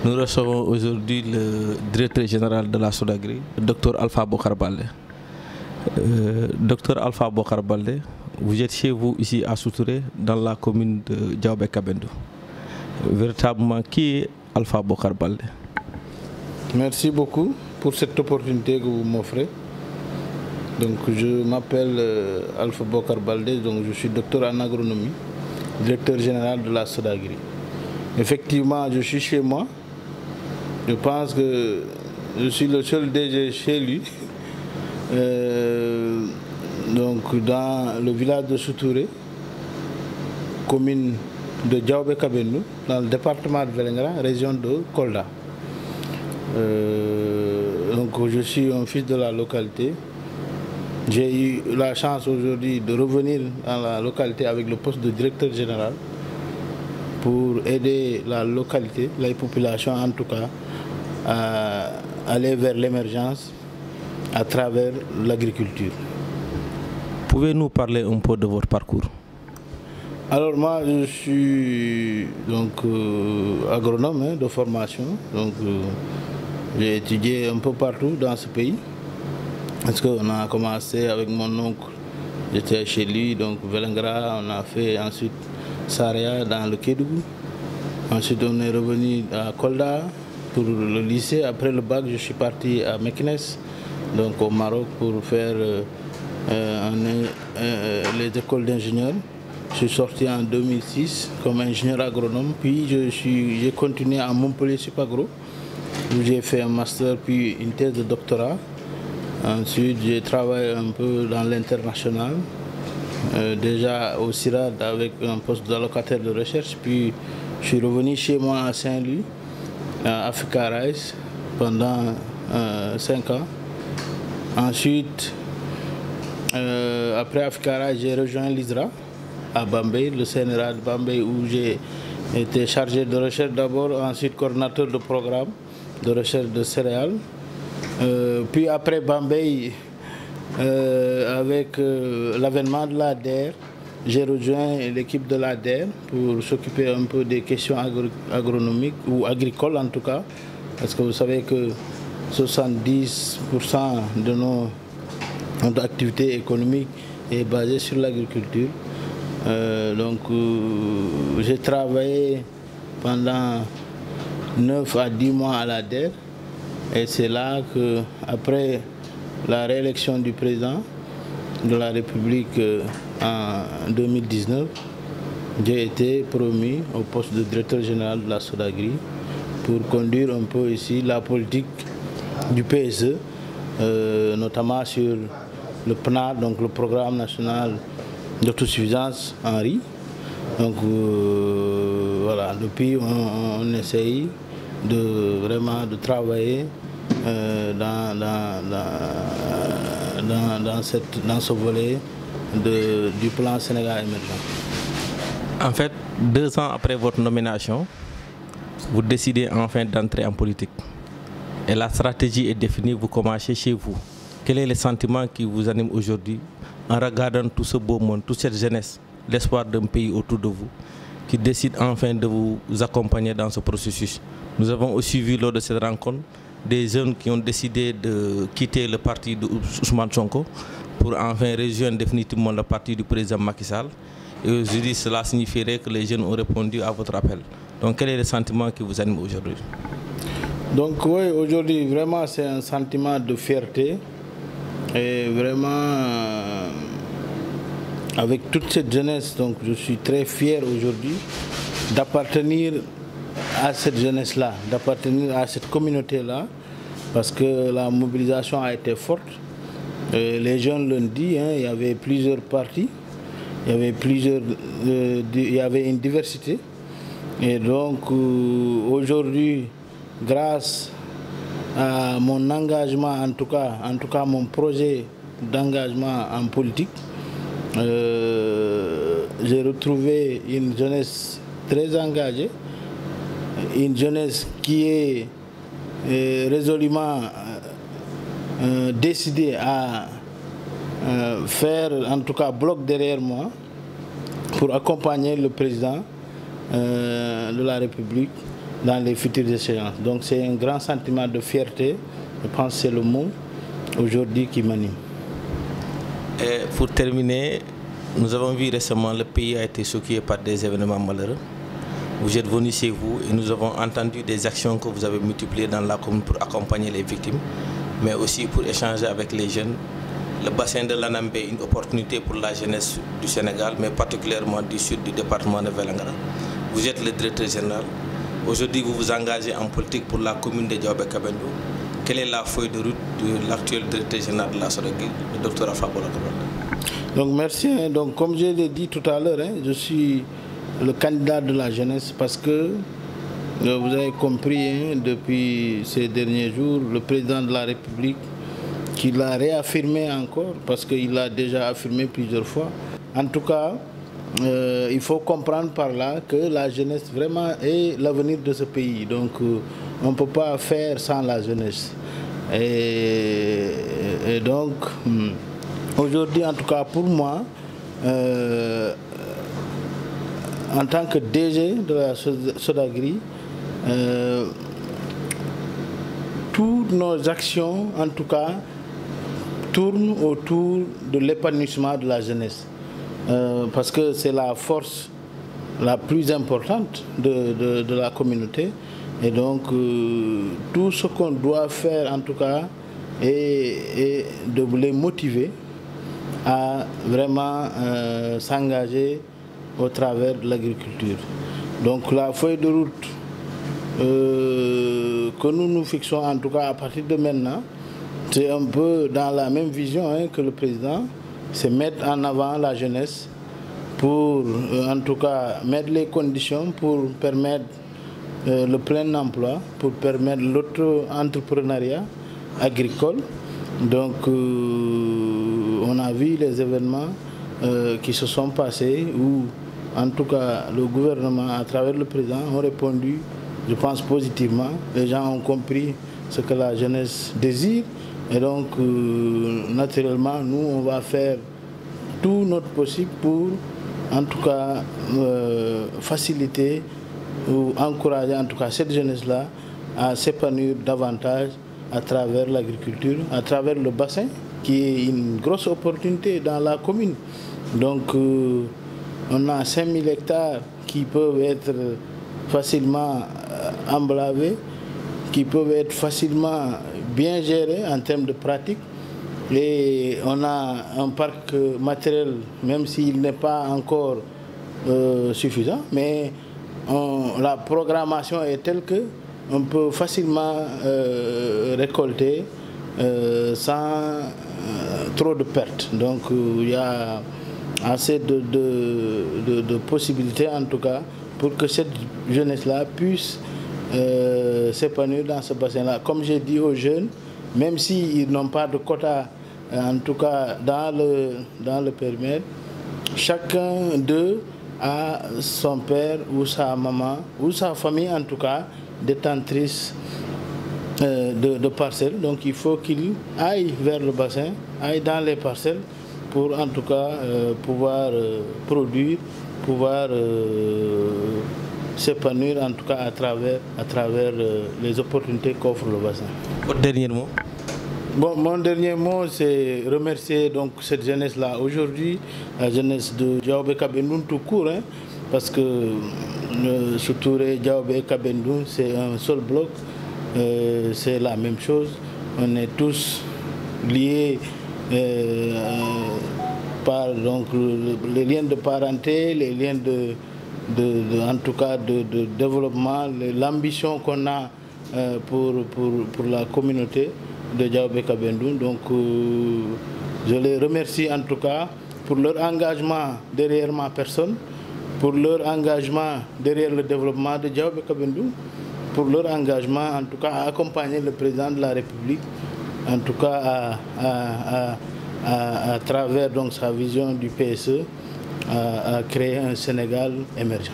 Nous recevons aujourd'hui le directeur général de la SODAGRI, le Dr Alpha Bokar Baldé. Dr Alpha Bokar Baldé, vous êtes chez vous ici à Soutouré, dans la commune de Diaobé-Kabendou. Véritablement, qui est Alpha Bokar Baldé? Merci beaucoup pour cette opportunité que vous m'offrez. Donc, je m'appelle Alpha Bokar Baldé, donc je suis docteur en agronomie, directeur général de la SODAGRI. Effectivement, je suis chez moi. Je pense que je suis le seul DG chez lui. Donc, dans le village de Soutouré, commune de Diaobé-Kabendou, dans le département de Vélingara, région de Kolda. Donc, je suis un fils de la localité. J'ai eu la chance aujourd'hui de revenir dans la localité avec le poste de directeur général pour aider la localité, les populations en tout cas, à aller vers l'émergence à travers l'agriculture. Pouvez-nous parler un peu de votre parcours? Alors moi, je suis donc agronome de formation. Donc j'ai étudié un peu partout dans ce pays. Parce qu'on a commencé avec mon oncle, j'étais chez lui, donc Vélingara, on a fait ensuite Saria dans le Kédougou. Ensuite on est revenu à Kolda pour le lycée. Après le bac, je suis parti à Meknes, donc au Maroc, pour faire les écoles d'ingénieurs. Je suis sorti en 2006 comme ingénieur agronome, puis j'ai continué à Montpellier Supagro, où j'ai fait un master puis une thèse de doctorat. Ensuite, j'ai travaillé un peu dans l'international, déjà au CIRAD avec un poste d'allocataire de recherche, puis je suis revenu chez moi à Saint-Louis, à Africa Rice, pendant 5 ans. Ensuite, après Africa Rice, j'ai rejoint l'ISRA à Bambey, le CNRA de Bambey, où j'ai été chargé de recherche d'abord, ensuite coordinateur de programme de recherche de céréales. Puis après Bambey, avec l'avènement de l'ADER, j'ai rejoint l'équipe de l'ADER pour s'occuper un peu des questions agronomiques ou agricoles en tout cas, parce que vous savez que 70% de notre activité économique est basée sur l'agriculture. Donc j'ai travaillé pendant 9 à 10 mois à l'ADER. Et c'est là que, après la réélection du président de la République en 2019, j'ai été promu au poste de directeur général de la SODAGRI pour conduire un peu ici la politique du PSE, notamment sur le PNAD, donc le Programme national d'autosuffisance en riz. Donc voilà, depuis on essaye vraiment de travailler dans ce volet du plan Sénégal émergent. En fait, 2 ans après votre nomination, vous décidez enfin d'entrer en politique. Et la stratégie est définie, vous commencez chez vous. Quel est le sentiment qui vous anime aujourd'hui en regardant tout ce beau monde, toute cette jeunesse, l'espoir d'un pays autour de vous, qui décide enfin de vous accompagner dans ce processus? Nous avons aussi vu lors de cette rencontre des jeunes qui ont décidé de quitter le parti de Ousmane Sonko pour enfin rejoindre définitivement le parti du président Macky Sall. Et aujourd'hui, cela signifierait que les jeunes ont répondu à votre appel. Donc quel est le sentiment qui vous anime aujourd'hui? Donc oui, aujourd'hui, vraiment, c'est un sentiment de fierté. Et vraiment, avec toute cette jeunesse, donc je suis très fier aujourd'hui d'appartenir à cette jeunesse-là, d'appartenir à cette communauté-là, parce que la mobilisation a été forte. Les jeunes l'ont dit, il y avait plusieurs partis, il y avait une diversité. Et donc aujourd'hui, grâce à mon engagement, en tout cas mon projet d'engagement en politique, j'ai retrouvé une jeunesse très engagée, une jeunesse qui est résolument décidée à faire en tout cas bloc derrière moi pour accompagner le président de la République dans les futures échéances. Donc c'est un grand sentiment de fierté, je pense que c'est le mot aujourd'hui qui m'anime. Et pour terminer, nous avons vu récemment le pays a été choqué par des événements malheureux. Vous êtes venu chez vous et nous avons entendu des actions que vous avez multipliées dans la commune pour accompagner les victimes, mais aussi pour échanger avec les jeunes. Le bassin de l'Anambé est une opportunité pour la jeunesse du Sénégal, mais particulièrement du sud du département de Vélingara. Vous êtes le directeur général. Aujourd'hui, vous vous engagez en politique pour la commune de Diaobé-Kabendou. Quelle est la feuille de route de l'actuel directeur général de la SODAGRI, le Dr Afaba Laobé? Donc merci. Donc, comme je l'ai dit tout à l'heure, je suis le candidat de la jeunesse parce que vous avez compris depuis ces derniers jours, le président de la République qui l'a réaffirmé encore, parce qu'il l'a déjà affirmé plusieurs fois. En tout cas, il faut comprendre par là que la jeunesse vraiment est l'avenir de ce pays. Donc on ne peut pas faire sans la jeunesse. Et donc, aujourd'hui, en tout cas pour moi, en tant que DG de la SODAGRI, toutes nos actions, en tout cas, tournent autour de l'épanouissement de la jeunesse. Parce que c'est la force la plus importante de la communauté. Et donc, tout ce qu'on doit faire, en tout cas, est de les motiver à vraiment s'engager au travers de l'agriculture. Donc, la feuille de route que nous nous fixons, en tout cas à partir de maintenant, c'est un peu dans la même vision que le président, c'est mettre en avant la jeunesse pour, en tout cas, mettre les conditions pour permettre le plein emploi, pour permettre l'auto-entrepreneuriat agricole. Donc, on a vu les événements qui se sont passés où, en tout cas, le gouvernement, à travers le président, ont répondu, je pense, positivement. Les gens ont compris ce que la jeunesse désire. Et donc, naturellement, nous, on va faire tout notre possible pour, en tout cas, faciliter ou encourager, en tout cas, cette jeunesse-là à s'épanouir davantage à travers l'agriculture, à travers le bassin, qui est une grosse opportunité dans la commune. Donc, on a 5000 hectares qui peuvent être facilement emblavés, qui peuvent être facilement bien gérés en termes de pratique. Et on a un parc matériel, même s'il n'est pas encore suffisant, mais la programmation est telle qu'on peut facilement récolter sans trop de pertes. Donc il y a assez de possibilités, en tout cas, pour que cette jeunesse-là puisse s'épanouir dans ce bassin-là. Comme j'ai dit aux jeunes, même s'ils n'ont pas de quota, en tout cas dans le périmètre, chacun d'eux a son père ou sa maman, ou sa famille en tout cas, détentrice de parcelles. Donc il faut qu'ils aillent vers le bassin, aillent dans les parcelles pour en tout cas pouvoir produire, pouvoir s'épanouir en tout cas à travers les opportunités qu'offre le bassin. Votre dernier mot? Bon, mon dernier mot, c'est remercier donc cette jeunesse-là. Aujourd'hui, la jeunesse de Diaobé-Kabendou tout court, parce que ce Touré Diaobé-Kabendou, c'est un seul bloc, c'est la même chose. On est tous liés par donc, les liens de parenté, les liens en tout cas de développement, l'ambition qu'on a pour la communauté de Diaobé-Kabendou. Donc je les remercie en tout cas pour leur engagement derrière ma personne, pour leur engagement derrière le développement de Diaobé-Kabendou, pour leur engagement en tout cas à accompagner le président de la République, en tout cas à travers donc sa vision du PSE, à créer un Sénégal émergent.